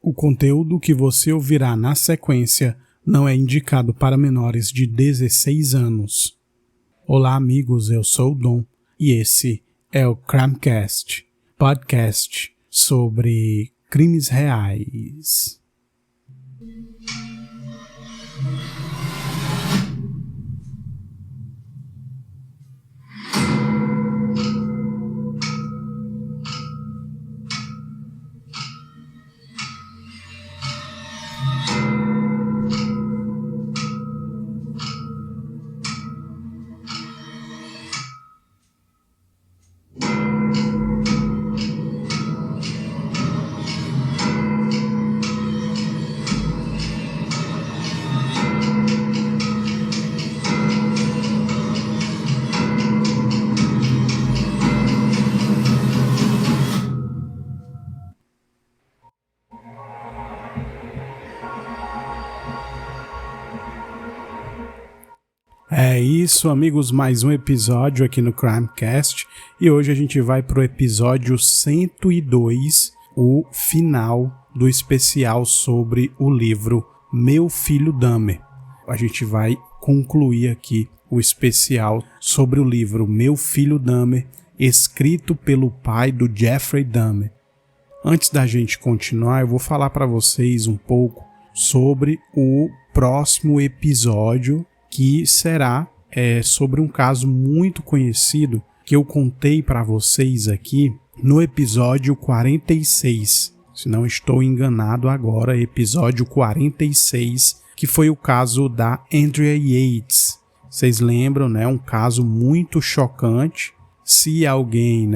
O conteúdo que você ouvirá na sequência não é indicado para menores de 16 anos. Olá, amigos, eu sou o Dom e esse é o Crimecast, podcast sobre crimes reais. É isso, amigos, mais um episódio aqui no Crimecast e hoje a gente vai para o episódio 102, o final do especial sobre o livro Meu Filho Dahmer. A gente vai concluir aqui o especial sobre o livro Meu Filho Dahmer, escrito pelo pai do Jeffrey Dahmer. Antes da gente continuar, eu vou falar para vocês um pouco sobre o próximo episódio, que será sobre um caso muito conhecido que eu contei para vocês aqui no episódio 46. Se não estou enganado agora, episódio 46, que foi o caso da Andrea Yates. Vocês lembram, né? Um caso muito chocante. Se alguém,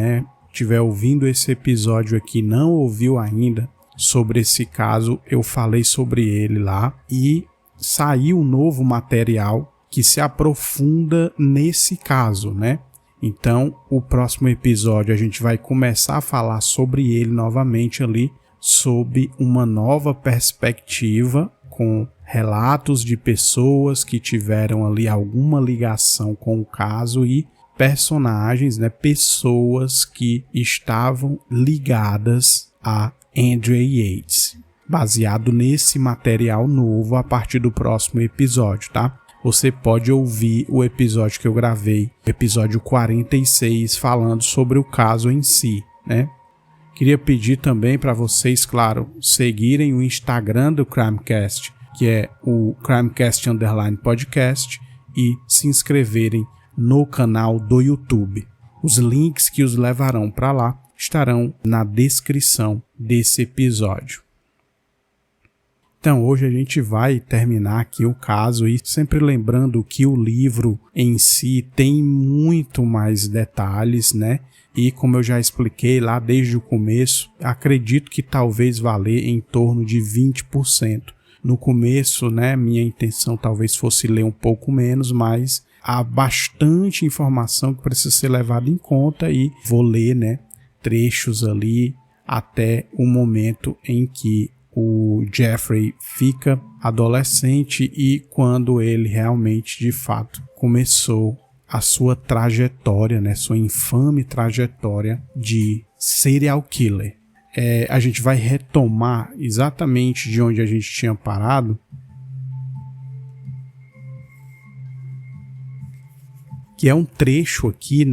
estiver ouvindo esse episódio aqui e não ouviu ainda sobre esse caso, eu falei sobre ele lá e saiu um novo material que se aprofunda nesse caso, né? Então, o próximo episódio a gente vai começar a falar sobre ele novamente ali, sob uma nova perspectiva, com relatos de pessoas que tiveram ali alguma ligação com o caso e personagens, pessoas que estavam ligadas a Andrea Yates, baseado nesse material novo a partir do próximo episódio, tá? Você pode ouvir o episódio que eu gravei, episódio 46, falando sobre o caso em si, né? Queria pedir também para vocês, claro, seguirem o Instagram do Crimecast, que é o Crimecast_podcast, e se inscreverem no canal do YouTube. Os links que os levarão para lá estarão na descrição desse episódio. Então, hoje a gente vai terminar aqui o caso e sempre lembrando que o livro em si tem muito mais detalhes, né? E como eu já expliquei lá desde o começo, acredito que talvez valer em torno de 20%. No começo, minha intenção talvez fosse ler um pouco menos, mas há bastante informação que precisa ser levada em conta e vou ler, trechos ali até o momento em que o Jeffrey fica adolescente e quando ele realmente, de fato, começou a sua trajetória, sua infame trajetória de serial killer. A gente vai retomar exatamente de onde a gente tinha parado, que é um trecho aqui,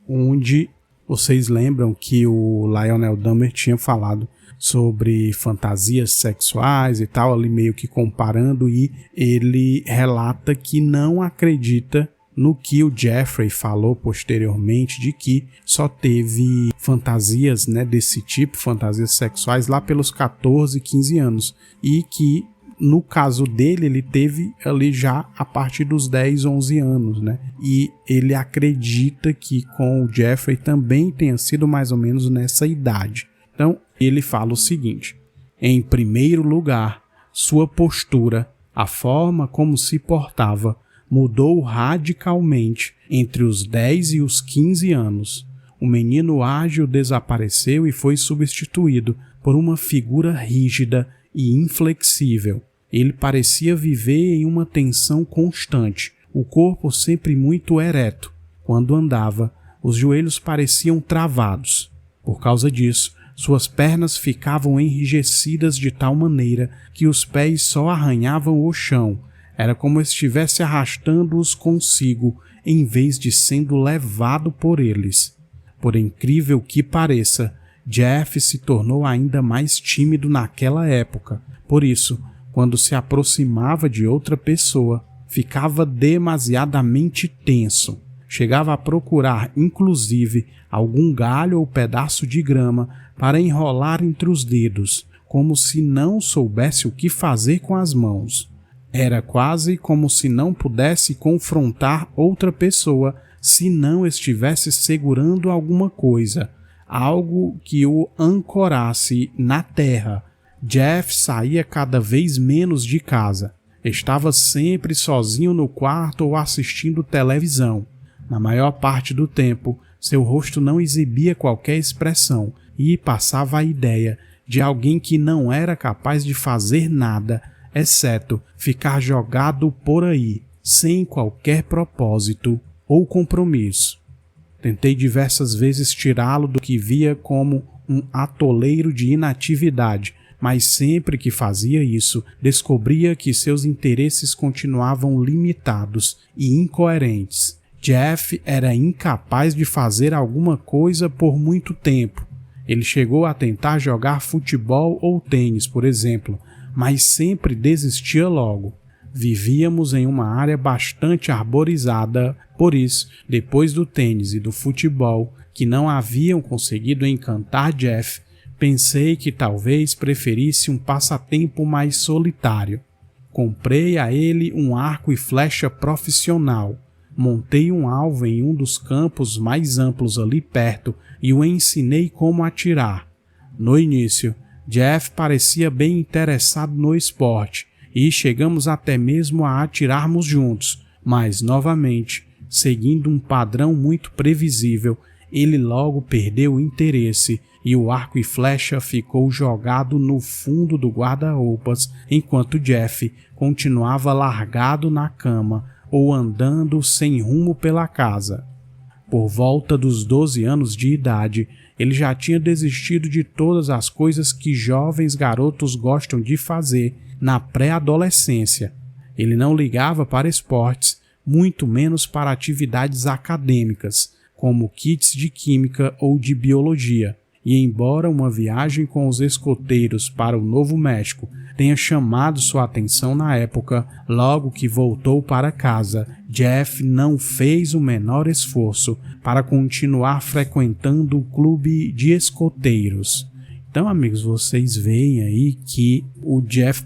onde vocês lembram que o Lionel Dahmer tinha falado sobre fantasias sexuais e tal, ali meio que comparando, e ele relata que não acredita no que o Jeffrey falou posteriormente, de que só teve fantasias desse tipo, fantasias sexuais, lá pelos 14, 15 anos, e que no caso dele, ele teve ali já a partir dos 10, 11 anos, E ele acredita que com o Jeffrey também tenha sido mais ou menos nessa idade. Então, ele fala o seguinte: em primeiro lugar, sua postura, a forma como se portava, mudou radicalmente entre os 10 e os 15 anos. O menino ágil desapareceu e foi substituído por uma figura rígida e inflexível. Ele parecia viver em uma tensão constante, o corpo sempre muito ereto. Quando andava, os joelhos pareciam travados. Por causa disso, Suas pernas ficavam enrijecidas de tal maneira que os pés só arranhavam o chão. Era como estivesse arrastando-os consigo, em vez de sendo levado por eles. Por incrível que pareça, Jeff se tornou ainda mais tímido naquela época. Por isso, quando se aproximava de outra pessoa, ficava demasiadamente tenso. Chegava a procurar, inclusive, algum galho ou pedaço de grama para enrolar entre os dedos, como se não soubesse o que fazer com as mãos. Era quase como se não pudesse confrontar outra pessoa se não estivesse segurando alguma coisa, algo que o ancorasse na terra. Jeff saía cada vez menos de casa. Estava sempre sozinho no quarto ou assistindo televisão. Na maior parte do tempo, seu rosto não exibia qualquer expressão e passava a ideia de alguém que não era capaz de fazer nada, exceto ficar jogado por aí, sem qualquer propósito ou compromisso. Tentei diversas vezes tirá-lo do que via como um atoleiro de inatividade, mas sempre que fazia isso, descobria que seus interesses continuavam limitados e incoerentes. Jeff era incapaz de fazer alguma coisa por muito tempo. Ele chegou a tentar jogar futebol ou tênis, por exemplo, mas sempre desistia logo. Vivíamos em uma área bastante arborizada, por isso, depois do tênis e do futebol, que não haviam conseguido encantar Jeff, pensei que talvez preferisse um passatempo mais solitário. Comprei a ele um arco e flecha profissional. Montei um alvo em um dos campos mais amplos ali perto e o ensinei como atirar. No início, Jeff parecia bem interessado no esporte e chegamos até mesmo a atirarmos juntos, mas, novamente, seguindo um padrão muito previsível, ele logo perdeu o interesse e o arco e flecha ficou jogado no fundo do guarda-roupas enquanto Jeff continuava largado na cama ou andando sem rumo pela casa. Por volta dos 12 anos de idade, ele já tinha desistido de todas as coisas que jovens garotos gostam de fazer na pré-adolescência. Ele não ligava para esportes, muito menos para atividades acadêmicas, como kits de química ou de biologia. E embora uma viagem com os escoteiros para o Novo México tenha chamado sua atenção na época, logo que voltou para casa, Jeff não fez o menor esforço para continuar frequentando o clube de escoteiros. Então, amigos, vocês veem aí que o Jeff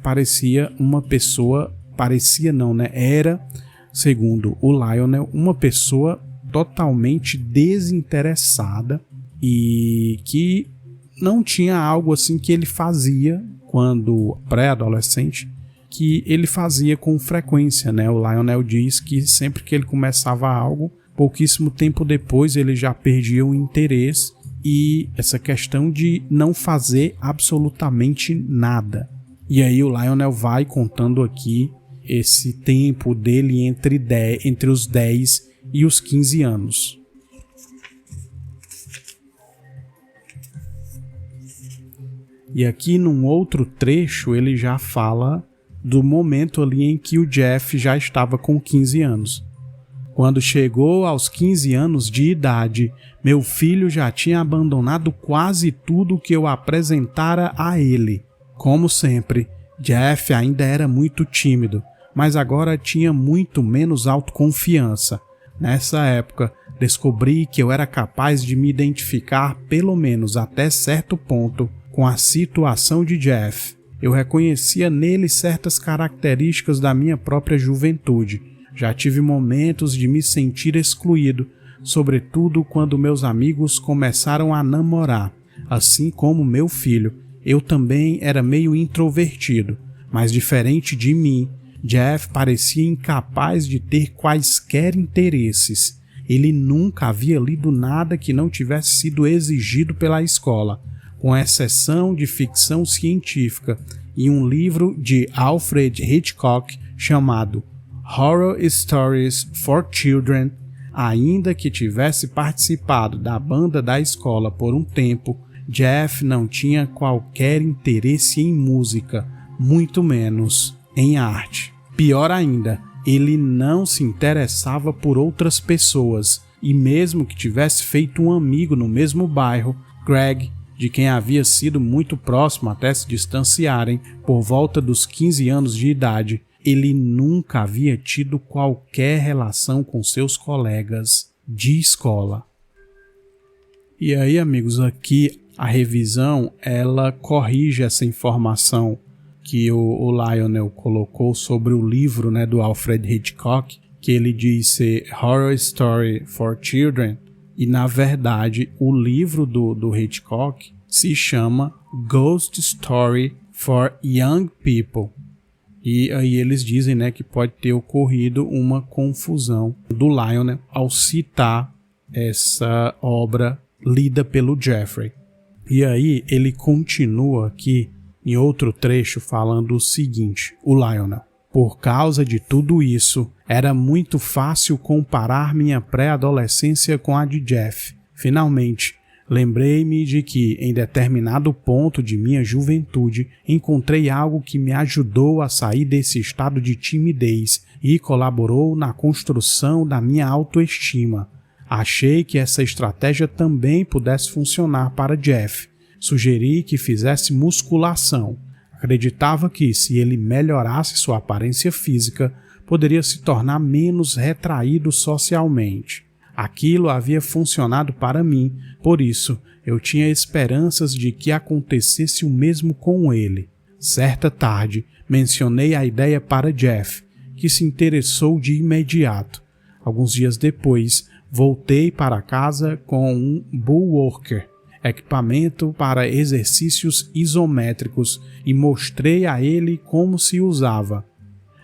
era, segundo o Lionel, uma pessoa totalmente desinteressada e que não tinha algo assim que ele fazia quando pré-adolescente, que ele fazia com frequência, né? O Lionel diz que sempre que ele começava algo, pouquíssimo tempo depois ele já perdia o interesse, e essa questão de não fazer absolutamente nada. E aí o Lionel vai contando aqui esse tempo dele entre os 10 e os 15 anos. E aqui num outro trecho ele já fala do momento ali em que o Jeff já estava com 15 anos. Quando chegou aos 15 anos de idade, meu filho já tinha abandonado quase tudo que eu apresentara a ele. Como sempre, Jeff ainda era muito tímido, mas agora tinha muito menos autoconfiança. Nessa época, descobri que eu era capaz de me identificar, pelo menos até certo ponto, com a situação de Jeff. Eu reconhecia nele certas características da minha própria juventude. Já tive momentos de me sentir excluído, sobretudo quando meus amigos começaram a namorar. Assim como meu filho, eu também era meio introvertido, mas diferente de mim, Jeff parecia incapaz de ter quaisquer interesses. Ele nunca havia lido nada que não tivesse sido exigido pela escola, com exceção de ficção científica e um livro de Alfred Hitchcock chamado Horror Stories for Children. Ainda que tivesse participado da banda da escola por um tempo, Jeff não tinha qualquer interesse em música, muito menos em arte. Pior ainda, ele não se interessava por outras pessoas, e mesmo que tivesse feito um amigo no mesmo bairro, Greg, de quem havia sido muito próximo até se distanciarem por volta dos 15 anos de idade, ele nunca havia tido qualquer relação com seus colegas de escola. E aí, amigos, aqui a revisão, ela corrige essa informação que o Lionel colocou sobre o livro, né, do Alfred Hitchcock, que ele diz ser Horror Story for Children, e na verdade o livro do Hitchcock se chama Ghost Story for Young People. E aí eles dizem, né, que pode ter ocorrido uma confusão do Lionel ao citar essa obra lida pelo Jeffrey. E aí ele continua aqui em outro trecho falando o seguinte, o Lionel: por causa de tudo isso, era muito fácil comparar minha pré-adolescência com a de Jeff. Finalmente, lembrei-me de que, em determinado ponto de minha juventude, encontrei algo que me ajudou a sair desse estado de timidez e colaborou na construção da minha autoestima. Achei que essa estratégia também pudesse funcionar para Jeff. Sugeri que fizesse musculação. Acreditava que, se ele melhorasse sua aparência física, poderia se tornar menos retraído socialmente. Aquilo havia funcionado para mim, por isso eu tinha esperanças de que acontecesse o mesmo com ele. Certa tarde, mencionei a ideia para Jeff, que se interessou de imediato. Alguns dias depois, voltei para casa com um bullwalker, equipamento para exercícios isométricos, e mostrei a ele como se usava.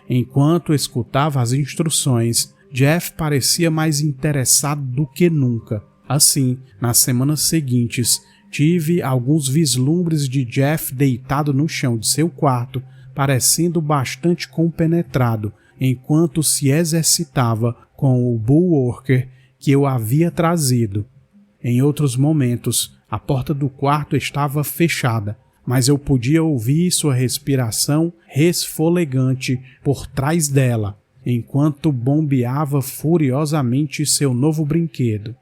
Enquanto escutava as instruções, Jeff parecia mais interessado do que nunca. Assim, nas semanas seguintes, tive alguns vislumbres de Jeff deitado no chão de seu quarto, parecendo bastante compenetrado, enquanto se exercitava com o bullwalker que eu havia trazido. Em outros momentos, a porta do quarto estava fechada, mas eu podia ouvir sua respiração resfolegante por trás dela, enquanto bombeava furiosamente seu novo brinquedo.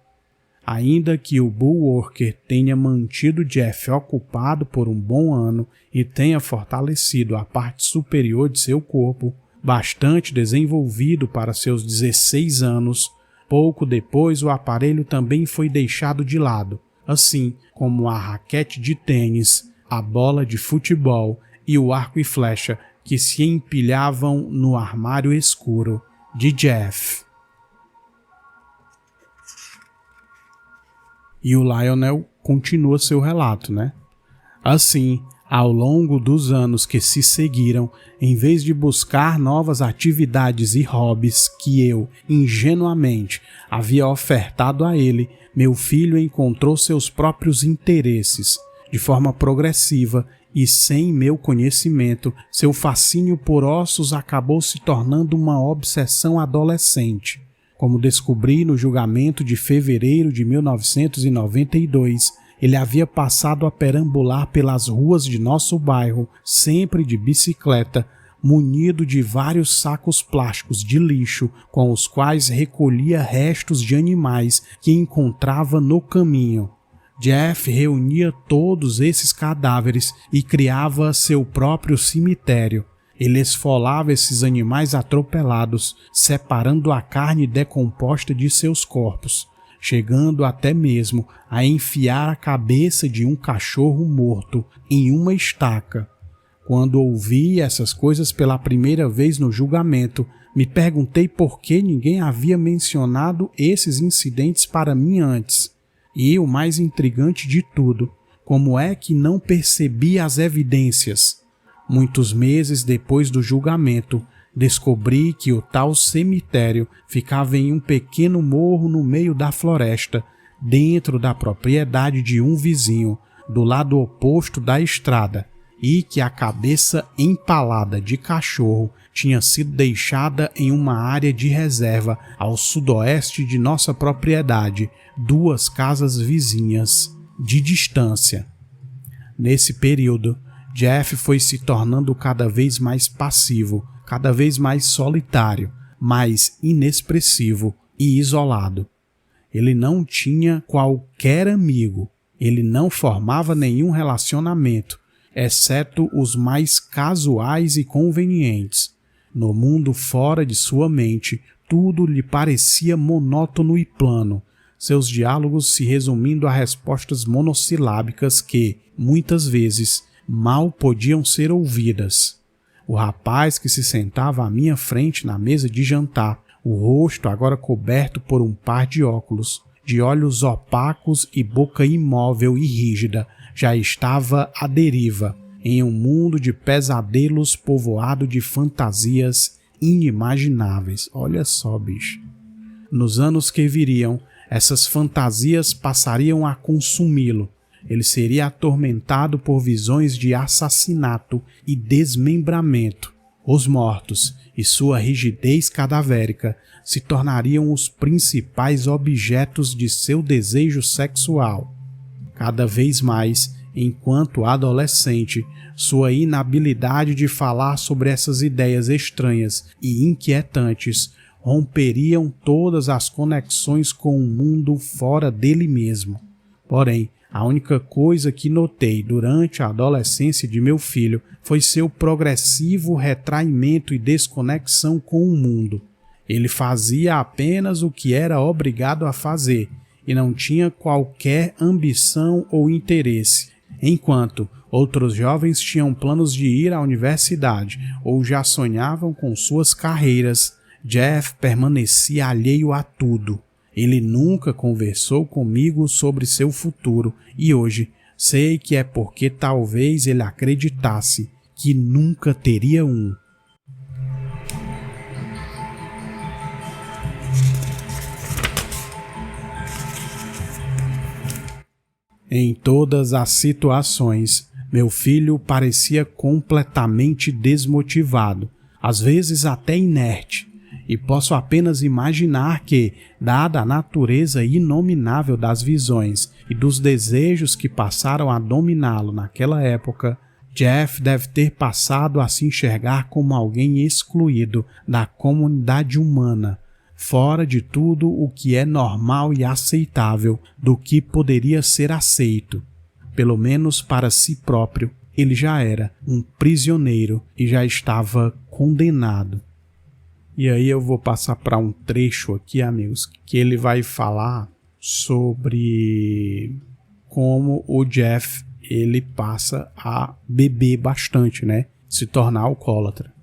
Ainda que o bullwalker tenha mantido Jeff ocupado por um bom ano e tenha fortalecido a parte superior de seu corpo, bastante desenvolvido para seus 16 anos, pouco depois o aparelho também foi deixado de lado, assim como a raquete de tênis, a bola de futebol e o arco e flecha que se empilhavam no armário escuro de Jeff. E o Lionel continua seu relato, né? Assim, ao longo dos anos que se seguiram, em vez de buscar novas atividades e hobbies que eu, ingenuamente, havia ofertado a ele, meu filho encontrou seus próprios interesses. De forma progressiva e sem meu conhecimento, seu fascínio por ossos acabou se tornando uma obsessão adolescente. Como descobri no julgamento de fevereiro de 1992, ele havia passado a perambular pelas ruas de nosso bairro, sempre de bicicleta, munido de vários sacos plásticos de lixo, com os quais recolhia restos de animais que encontrava no caminho. Jeff reunia todos esses cadáveres e criava seu próprio cemitério. Ele esfolava esses animais atropelados, separando a carne decomposta de seus corpos, chegando até mesmo a enfiar a cabeça de um cachorro morto em uma estaca. Quando ouvi essas coisas pela primeira vez no julgamento, me perguntei por que ninguém havia mencionado esses incidentes para mim antes. E o mais intrigante de tudo, como é que não percebi as evidências? Muitos meses depois do julgamento, descobri que o tal cemitério ficava em um pequeno morro no meio da floresta, dentro da propriedade de um vizinho, do lado oposto da estrada, e que a cabeça empalada de cachorro tinha sido deixada em uma área de reserva ao sudoeste de nossa propriedade, 2 casas vizinhas de distância. Nesse período, Jeff foi se tornando cada vez mais passivo, cada vez mais solitário, mais inexpressivo e isolado. Ele não tinha qualquer amigo, ele não formava nenhum relacionamento, exceto os mais casuais e convenientes. No mundo fora de sua mente, tudo lhe parecia monótono e plano, seus diálogos se resumindo a respostas monossilábicas que, muitas vezes, mal podiam ser ouvidas. O rapaz que se sentava à minha frente na mesa de jantar, o rosto agora coberto por um par de óculos, de olhos opacos e boca imóvel e rígida, já estava à deriva, em um mundo de pesadelos povoado de fantasias inimagináveis. Olha só, bicho. Nos anos que viriam, essas fantasias passariam a consumi-lo. Ele seria atormentado por visões de assassinato e desmembramento. Os mortos e sua rigidez cadavérica se tornariam os principais objetos de seu desejo sexual. Cada vez mais, enquanto adolescente, sua inabilidade de falar sobre essas ideias estranhas e inquietantes romperiam todas as conexões com o mundo fora dele mesmo. Porém, a única coisa que notei durante a adolescência de meu filho foi seu progressivo retraimento e desconexão com o mundo. Ele fazia apenas o que era obrigado a fazer e não tinha qualquer ambição ou interesse. Enquanto outros jovens tinham planos de ir à universidade ou já sonhavam com suas carreiras, Jeff permanecia alheio a tudo. Ele nunca conversou comigo sobre seu futuro e hoje sei que é porque talvez ele acreditasse que nunca teria um. Em todas as situações, meu filho parecia completamente desmotivado, às vezes até inerte. E posso apenas imaginar que, dada a natureza inominável das visões e dos desejos que passaram a dominá-lo naquela época, Jeff deve ter passado a se enxergar como alguém excluído da comunidade humana, fora de tudo o que é normal e aceitável, do que poderia ser aceito. Pelo menos para si próprio, ele já era um prisioneiro e já estava condenado. E aí eu vou passar para um trecho aqui, amigos, que ele vai falar sobre como o Jeff ele passa a beber bastante, né? Se tornar alcoólatra.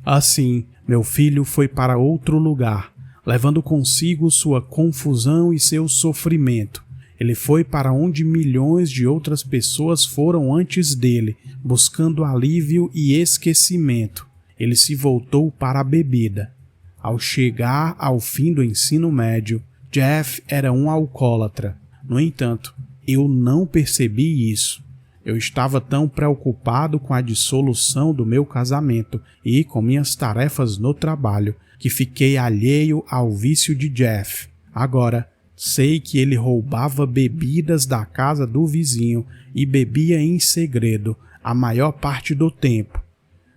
Assim, meu filho foi para outro lugar, levando consigo sua confusão e seu sofrimento. Ele foi para onde milhões de outras pessoas foram antes dele, buscando alívio e esquecimento. Ele se voltou para a bebida. Ao chegar ao fim do ensino médio, Jeff era um alcoólatra. No entanto, eu não percebi isso. Eu estava tão preocupado com a dissolução do meu casamento e com minhas tarefas no trabalho que fiquei alheio ao vício de Jeff. Agora, sei que ele roubava bebidas da casa do vizinho e bebia em segredo a maior parte do tempo.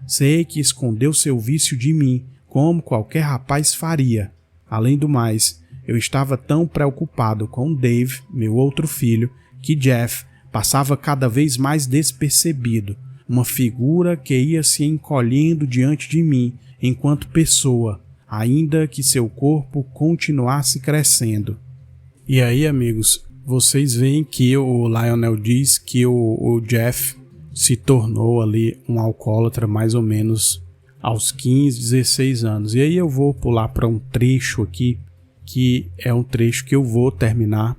Sei que escondeu seu vício de mim, como qualquer rapaz faria. Além do mais, eu estava tão preocupado com Dave, meu outro filho, que Jeff passava cada vez mais despercebido, uma figura que ia se encolhendo diante de mim enquanto pessoa, ainda que seu corpo continuasse crescendo. E aí, amigos, vocês veem que o Lionel diz que o Jeff se tornou ali um alcoólatra mais ou menos aos 15, 16 anos. E aí eu vou pular para um trecho aqui, que é um trecho que eu vou terminar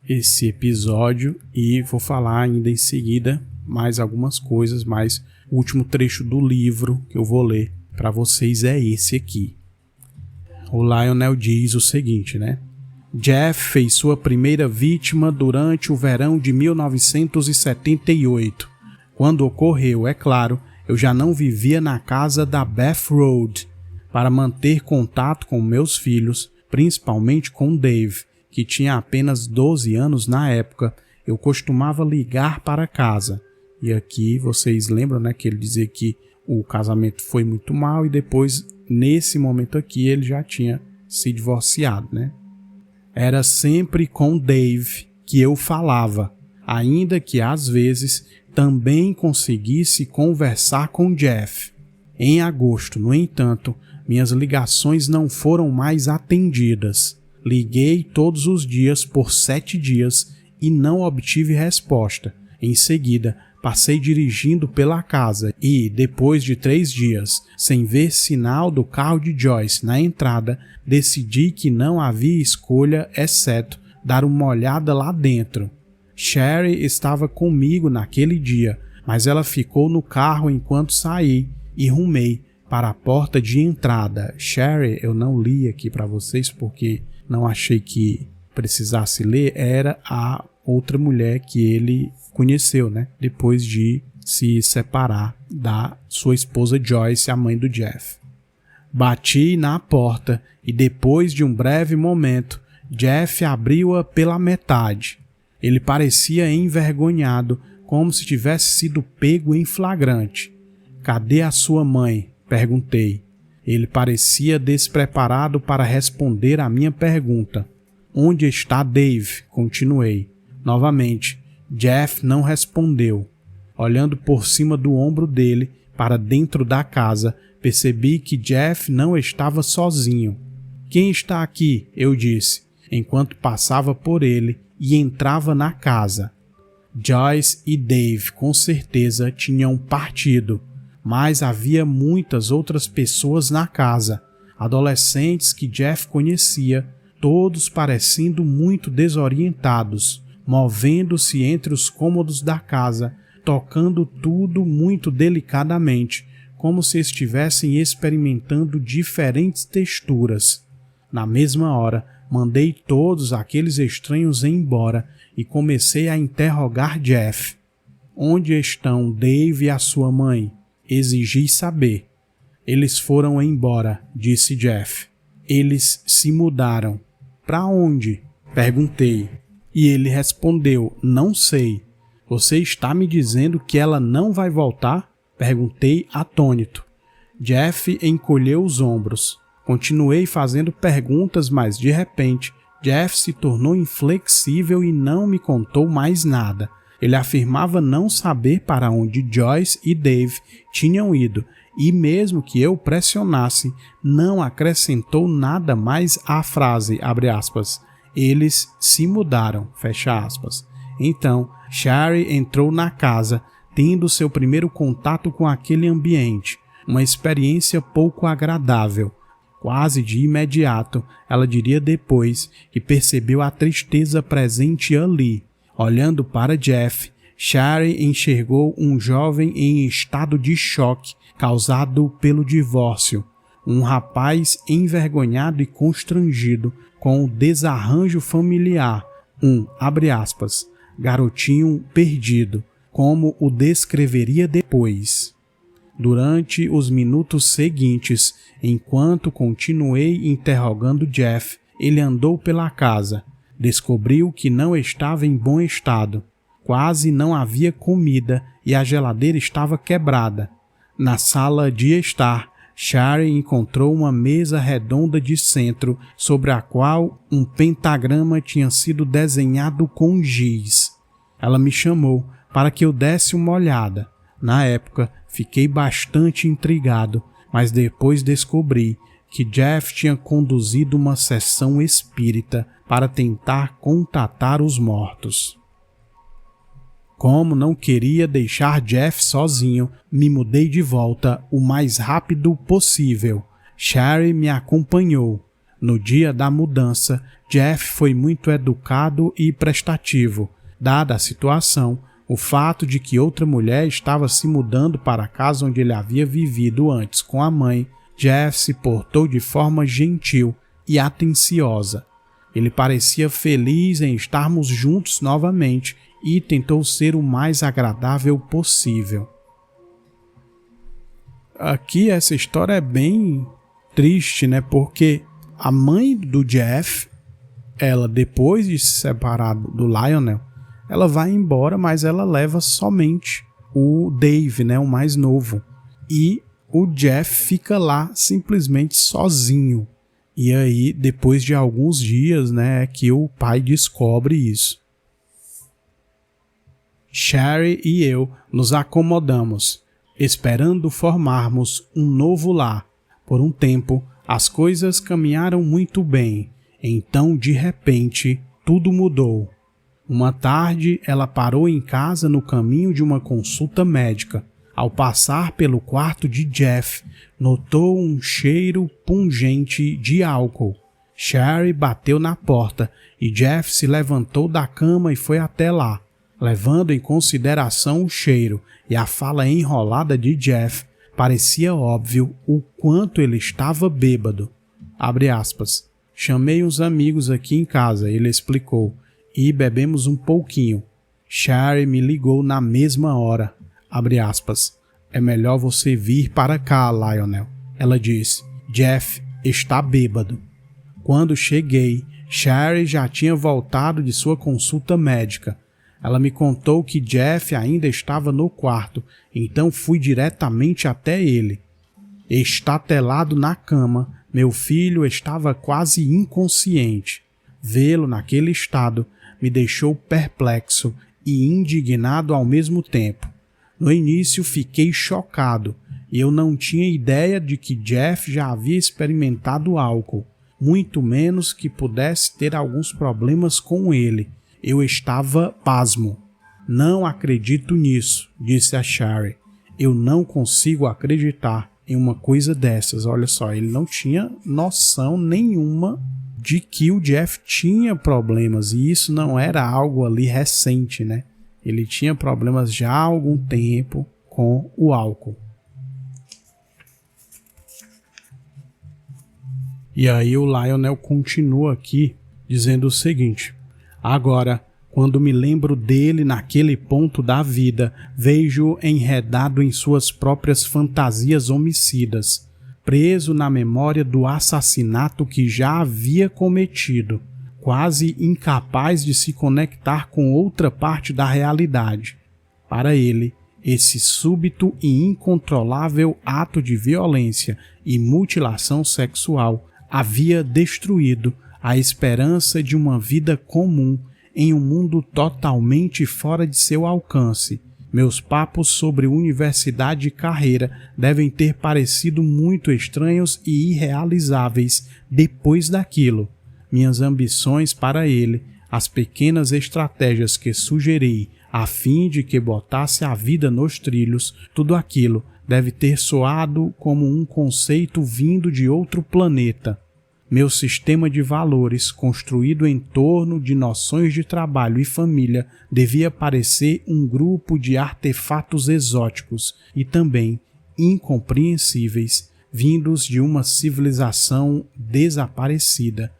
esse episódio e vou falar ainda em seguida mais algumas coisas, mas o último trecho do livro que eu vou ler para vocês é esse aqui. O Lionel diz o seguinte, né? Jeff fez sua primeira vítima durante o verão de 1978. Quando ocorreu, é claro, eu já não vivia na casa da Bath Road. Para manter contato com meus filhos, principalmente com Dave, que tinha apenas 12 anos na época, eu costumava ligar para casa. E aqui vocês lembram, né, que ele dizia que o casamento foi muito mal e depois, nesse momento aqui, ele já tinha se divorciado, né? Era sempre com Dave que eu falava, ainda que às vezes também conseguisse conversar com Jeff. Em agosto, no entanto, minhas ligações não foram mais atendidas. Liguei todos os dias por 7 dias e não obtive resposta. Em seguida, passei dirigindo pela casa e, depois de 3 dias, sem ver sinal do carro de Joyce na entrada, decidi que não havia escolha exceto dar uma olhada lá dentro. Sherry estava comigo naquele dia, mas ela ficou no carro enquanto saí e rumei para a porta de entrada. Sherry, eu não li aqui para vocês porque não achei que precisasse ler, era a outra mulher que ele conheceu, né? Depois de se separar da sua esposa Joyce, a mãe do Jeff. Bati na porta e depois de um breve momento, Jeff abriu-a pela metade. Ele parecia envergonhado, como se tivesse sido pego em flagrante. "Cadê a sua mãe?" perguntei. Ele parecia despreparado para responder à minha pergunta. "Onde está Dave?" continuei. Novamente, Jeff não respondeu. Olhando por cima do ombro dele para dentro da casa, percebi que Jeff não estava sozinho. "Quem está aqui?" eu disse, enquanto passava por ele e entrava na casa. Joyce e Dave com certeza tinham partido, mas havia muitas outras pessoas na casa, adolescentes que Jeff conhecia, todos parecendo muito desorientados, movendo-se entre os cômodos da casa, tocando tudo muito delicadamente, como se estivessem experimentando diferentes texturas. Na mesma hora, mandei todos aqueles estranhos embora e comecei a interrogar Jeff. "Onde estão Dave e a sua mãe?" exigi saber. "Eles foram embora", disse Jeff. "Eles se mudaram." "Para onde?" perguntei. E ele respondeu: "Não sei." "Você está me dizendo que ela não vai voltar?" perguntei atônito. Jeff encolheu os ombros. Continuei fazendo perguntas, mas de repente, Jeff se tornou inflexível e não me contou mais nada. Ele afirmava não saber para onde Joyce e Dave tinham ido, e mesmo que eu pressionasse, não acrescentou nada mais à frase, abre aspas, "eles se mudaram", fecha aspas. Então, Sherry entrou na casa, tendo seu primeiro contato com aquele ambiente, uma experiência pouco agradável. Quase de imediato, ela diria depois que percebeu a tristeza presente ali. Olhando para Jeff, Sherry enxergou um jovem em estado de choque causado pelo divórcio, um rapaz envergonhado e constrangido com o desarranjo familiar, abre aspas, garotinho perdido, como o descreveria depois. Durante os minutos seguintes, enquanto continuei interrogando Jeff, ele andou pela casa. Descobriu que não estava em bom estado. Quase não havia comida e a geladeira estava quebrada. Na sala de estar, Sherry encontrou uma mesa redonda de centro sobre a qual um pentagrama tinha sido desenhado com giz. Ela me chamou para que eu desse uma olhada. Na época, fiquei bastante intrigado, mas depois descobri que Jeff tinha conduzido uma sessão espírita para tentar contatar os mortos. Como não queria deixar Jeff sozinho, me mudei de volta o mais rápido possível. Sherry me acompanhou. No dia da mudança, Jeff foi muito educado e prestativo. Dada a situação, o fato de que outra mulher estava se mudando para a casa onde ele havia vivido antes com a mãe, Jeff se portou de forma gentil e atenciosa. Ele parecia feliz em estarmos juntos novamente e tentou ser o mais agradável possível. Aqui essa história é bem triste, né? Porque a mãe do Jeff, ela depois de se separar do Lionel, ela vai embora, mas ela leva somente o Dave, né, o mais novo. E o Jeff fica lá simplesmente sozinho. E aí, depois de alguns dias, né, é que o pai descobre isso. Sherry e eu nos acomodamos, esperando formarmos um novo lar. Por um tempo, as coisas caminharam muito bem. Então, de repente, tudo mudou. Uma tarde, ela parou em casa no caminho de uma consulta médica. Ao passar pelo quarto de Jeff, notou um cheiro pungente de álcool. Sherry bateu na porta e Jeff se levantou da cama e foi até lá. Levando em consideração o cheiro e a fala enrolada de Jeff, parecia óbvio o quanto ele estava bêbado. Abre aspas. Chamei uns amigos aqui em casa, ele explicou, e bebemos um pouquinho. Sherry me ligou na mesma hora. Abre aspas. É melhor você vir para cá, Lionel. Ela disse. Jeff está bêbado. Quando cheguei, Sherry já tinha voltado de sua consulta médica. Ela me contou que Jeff ainda estava no quarto, então fui diretamente até ele. Estatelado na cama, meu filho estava quase inconsciente. Vê-lo naquele estado me deixou perplexo e indignado ao mesmo tempo. No início fiquei chocado e eu não tinha ideia de que Jeff já havia experimentado álcool, muito menos que pudesse ter alguns problemas com ele. Eu estava pasmo. Não acredito nisso, disse a Sherry. Eu não consigo acreditar em uma coisa dessas. Olha só, ele não tinha noção nenhuma de que o Jeff tinha problemas e isso não era algo ali recente, né? Ele tinha problemas já há algum tempo com o álcool. E aí o Lionel continua aqui dizendo o seguinte: agora, quando me lembro dele naquele ponto da vida, vejo-o enredado em suas próprias fantasias homicidas, preso na memória do assassinato que já havia cometido, quase incapaz de se conectar com outra parte da realidade. Para ele, esse súbito e incontrolável ato de violência e mutilação sexual havia destruído a esperança de uma vida comum em um mundo totalmente fora de seu alcance. Meus papos sobre universidade e carreira devem ter parecido muito estranhos e irrealizáveis depois daquilo. Minhas ambições para ele, as pequenas estratégias que sugeri a fim de que botasse a vida nos trilhos, tudo aquilo deve ter soado como um conceito vindo de outro planeta. Meu sistema de valores, construído em torno de noções de trabalho e família, devia parecer um grupo de artefatos exóticos e também incompreensíveis, vindos de uma civilização desaparecida.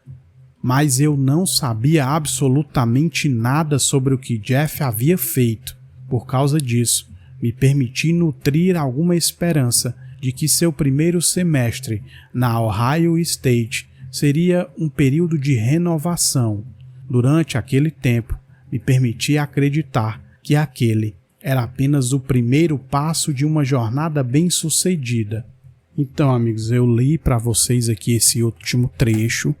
Mas eu não sabia absolutamente nada sobre o que Jeff havia feito. Por causa disso, me permiti nutrir alguma esperança de que seu primeiro semestre na Ohio State seria um período de renovação. Durante aquele tempo, me permiti acreditar que aquele era apenas o primeiro passo de uma jornada bem-sucedida. Então, amigos, eu li para vocês aqui esse último trecho,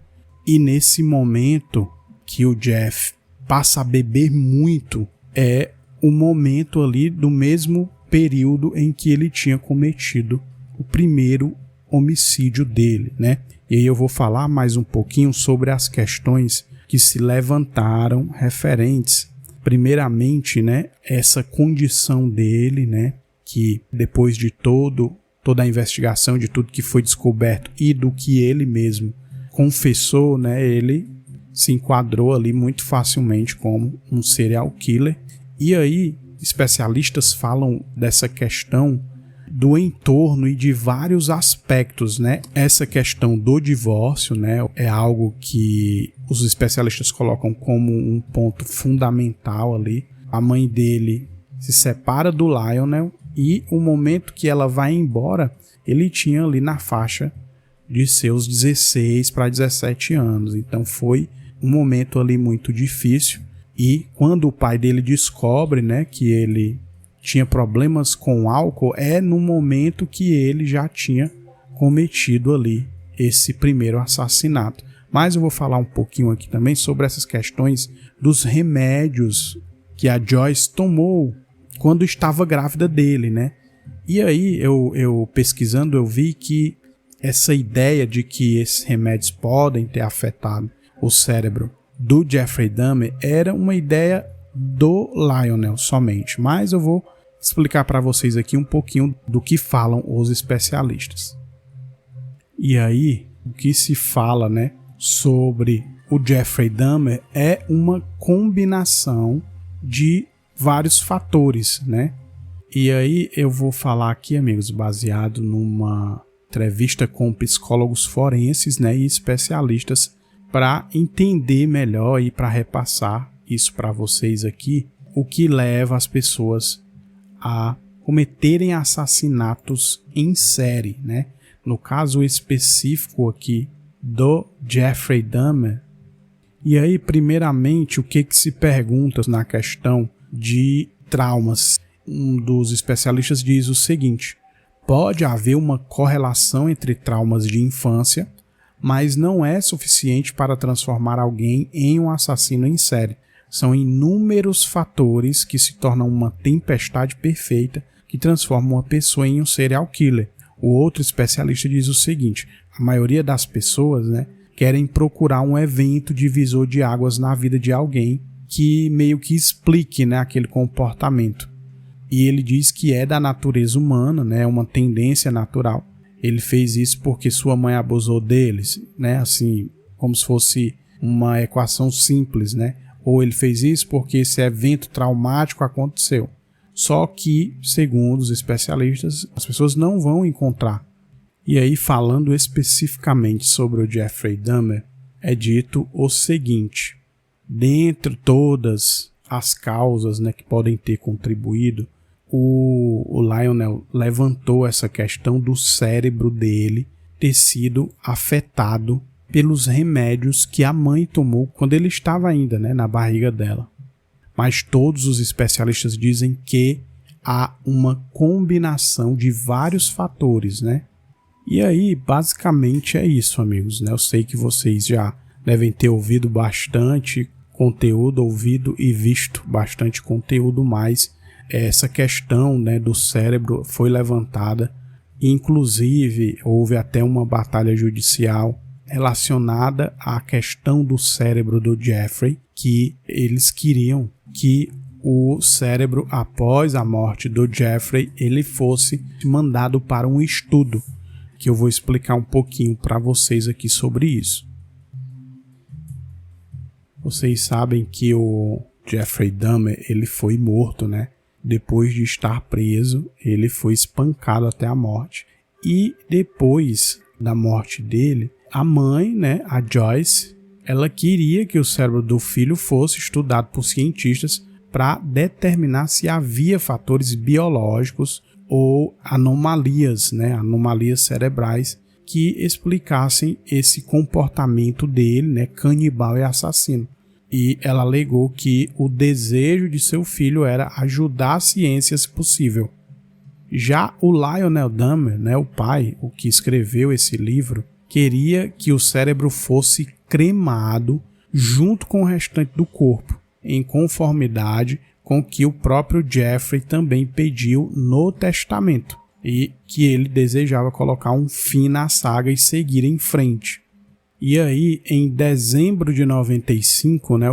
e nesse momento que o Jeff passa a beber muito, é o momento ali do mesmo período em que ele tinha cometido o primeiro homicídio dele, né? E aí eu vou falar mais um pouquinho sobre as questões que se levantaram referentes, primeiramente, né, essa condição dele, né, que depois de toda a investigação, de tudo que foi descoberto e do que ele mesmo confessou, né, ele se enquadrou ali muito facilmente como um serial killer. E aí especialistas falam dessa questão do entorno e de vários aspectos, né? Essa questão do divórcio, né, é algo que os especialistas colocam como um ponto fundamental ali. A mãe dele se separa do Lionel e o momento que ela vai embora, ele tinha ali na faixa de seus 16 para 17 anos. Então foi um momento ali muito difícil. E quando o pai dele descobre, né, que ele tinha problemas com álcool é no momento que ele já tinha cometido ali esse primeiro assassinato. Mas eu vou falar um pouquinho aqui também sobre essas questões dos remédios que a Joyce tomou quando estava grávida dele, né? E aí eu pesquisando eu vi que essa ideia de que esses remédios podem ter afetado o cérebro do Jeffrey Dahmer era uma ideia do Lionel somente, mas eu vou explicar para vocês aqui um pouquinho do que falam os especialistas. E aí, o que se fala, né, sobre o Jeffrey Dahmer é uma combinação de vários fatores, né? E aí eu vou falar aqui, amigos, baseado numa entrevista com psicólogos forenses, né, e especialistas para entender melhor e para repassar isso para vocês aqui, o que leva as pessoas a cometerem assassinatos em série, né? No caso específico aqui do Jeffrey Dahmer. E aí, primeiramente, o que se pergunta na questão de traumas? Um dos especialistas diz o seguinte: pode haver uma correlação entre traumas de infância, mas não é suficiente para transformar alguém em um assassino em série. São inúmeros fatores que se tornam uma tempestade perfeita que transforma uma pessoa em um serial killer. O outro especialista diz o seguinte: a maioria das pessoas, né, querem procurar um evento divisor de águas na vida de alguém que meio que explique, né, aquele comportamento. E ele diz que é da natureza humana, né, uma tendência natural. Ele fez isso porque sua mãe abusou deles, né, assim, como se fosse uma equação simples, né? Ou ele fez isso porque esse evento traumático aconteceu. Só que, segundo os especialistas, as pessoas não vão encontrar. E aí, falando especificamente sobre o Jeffrey Dahmer, é dito o seguinte: dentre todas as causas, né, que podem ter contribuído, o Lionel levantou essa questão do cérebro dele ter sido afetado pelos remédios que a mãe tomou quando ele estava ainda, né, na barriga dela. Mas todos os especialistas dizem que há uma combinação de vários fatores, né? E aí, basicamente é isso, amigos, né? Eu sei que vocês já devem ter ouvido bastante conteúdo, ouvido e visto bastante conteúdo, mas essa questão, né, do cérebro foi levantada. Inclusive, houve até uma batalha judicial relacionada à questão do cérebro do Jeffrey, que eles queriam que o cérebro, após a morte do Jeffrey, ele fosse mandado para um estudo, que eu vou explicar um pouquinho para vocês aqui sobre isso. Vocês sabem que o Jeffrey Dahmer, ele foi morto, né? Depois de estar preso, ele foi espancado até a morte. E depois da morte dele, a mãe, né, a Joyce, ela queria que o cérebro do filho fosse estudado por cientistas para determinar se havia fatores biológicos ou anomalias, né, anomalias cerebrais que explicassem esse comportamento dele, né, canibal e assassino. E ela alegou que o desejo de seu filho era ajudar a ciência se possível. Já o Lionel Dahmer, né, o pai, o que escreveu esse livro, queria que o cérebro fosse cremado junto com o restante do corpo, em conformidade com o que o próprio Jeffrey também pediu no testamento, e que ele desejava colocar um fim na saga e seguir em frente. E aí, em dezembro de 95, né,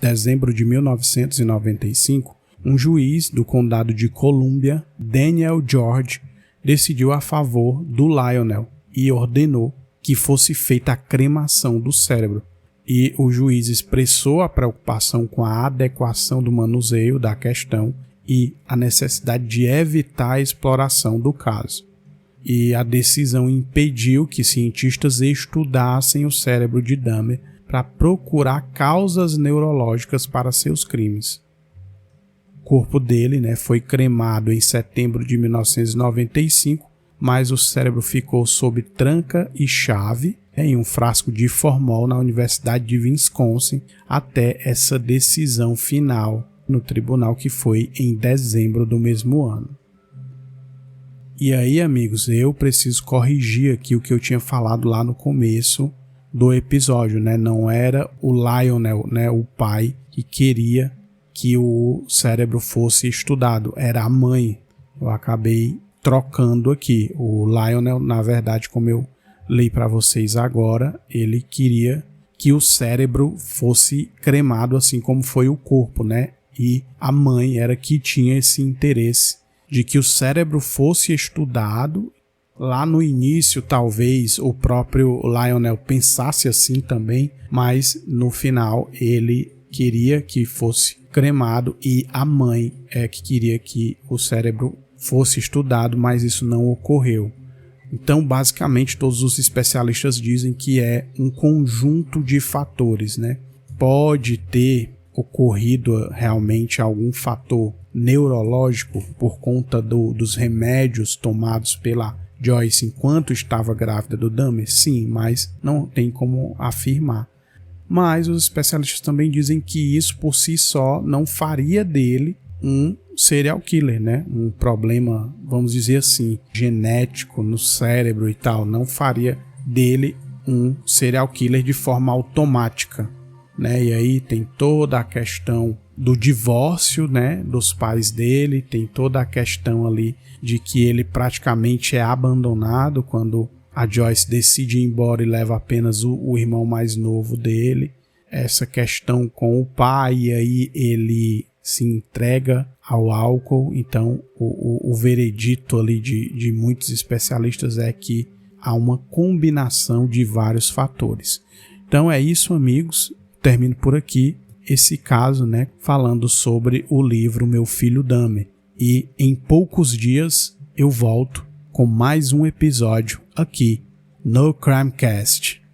dezembro de 1995, um juiz do condado de Columbia, Daniel George, decidiu a favor do Lionel e ordenou que fosse feita a cremação do cérebro. E o juiz expressou a preocupação com a adequação do manuseio da questão e a necessidade de evitar a exploração do caso. E a decisão impediu que cientistas estudassem o cérebro de Dahmer para procurar causas neurológicas para seus crimes. O corpo dele, né, foi cremado em setembro de 1995, mas o cérebro ficou sob tranca e chave em um frasco de formol na Universidade de Wisconsin até essa decisão final no tribunal, que foi em dezembro do mesmo ano. E aí, amigos, eu preciso corrigir aqui o que eu tinha falado lá no começo do episódio, né? Não era o Lionel, né, o pai, que queria que o cérebro fosse estudado, era a mãe. Eu acabei trocando aqui. O Lionel, na verdade, como eu li para vocês agora, ele queria que o cérebro fosse cremado, assim como foi o corpo, né? E a mãe era que tinha esse interesse de que o cérebro fosse estudado. Lá no início, talvez o próprio Lionel pensasse assim também, mas no final ele queria que fosse cremado e a mãe é que queria que o cérebro fosse estudado, mas isso não ocorreu. Então, basicamente, todos os especialistas dizem que é um conjunto de fatores, né? Pode ter ocorrido realmente algum fator neurológico por conta dos remédios tomados pela Joyce enquanto estava grávida do Dahmer? Sim, mas não tem como afirmar. Mas os especialistas também dizem que isso por si só não faria dele um serial killer, né? Um problema, vamos dizer assim, genético no cérebro e tal, não faria dele um serial killer de forma automática, né? E aí tem toda a questão do divórcio, né, dos pais dele, tem toda a questão ali de que ele praticamente é abandonado quando a Joyce decide ir embora e leva apenas o irmão mais novo dele. Essa questão com o pai, e aí ele se entrega ao álcool. Então o veredito ali de muitos especialistas é que há uma combinação de vários fatores. Então é isso, amigos. Termino por aqui esse caso, né, falando sobre o livro Meu Filho Dahmer. E em poucos dias eu volto com mais um episódio aqui no Crimecast.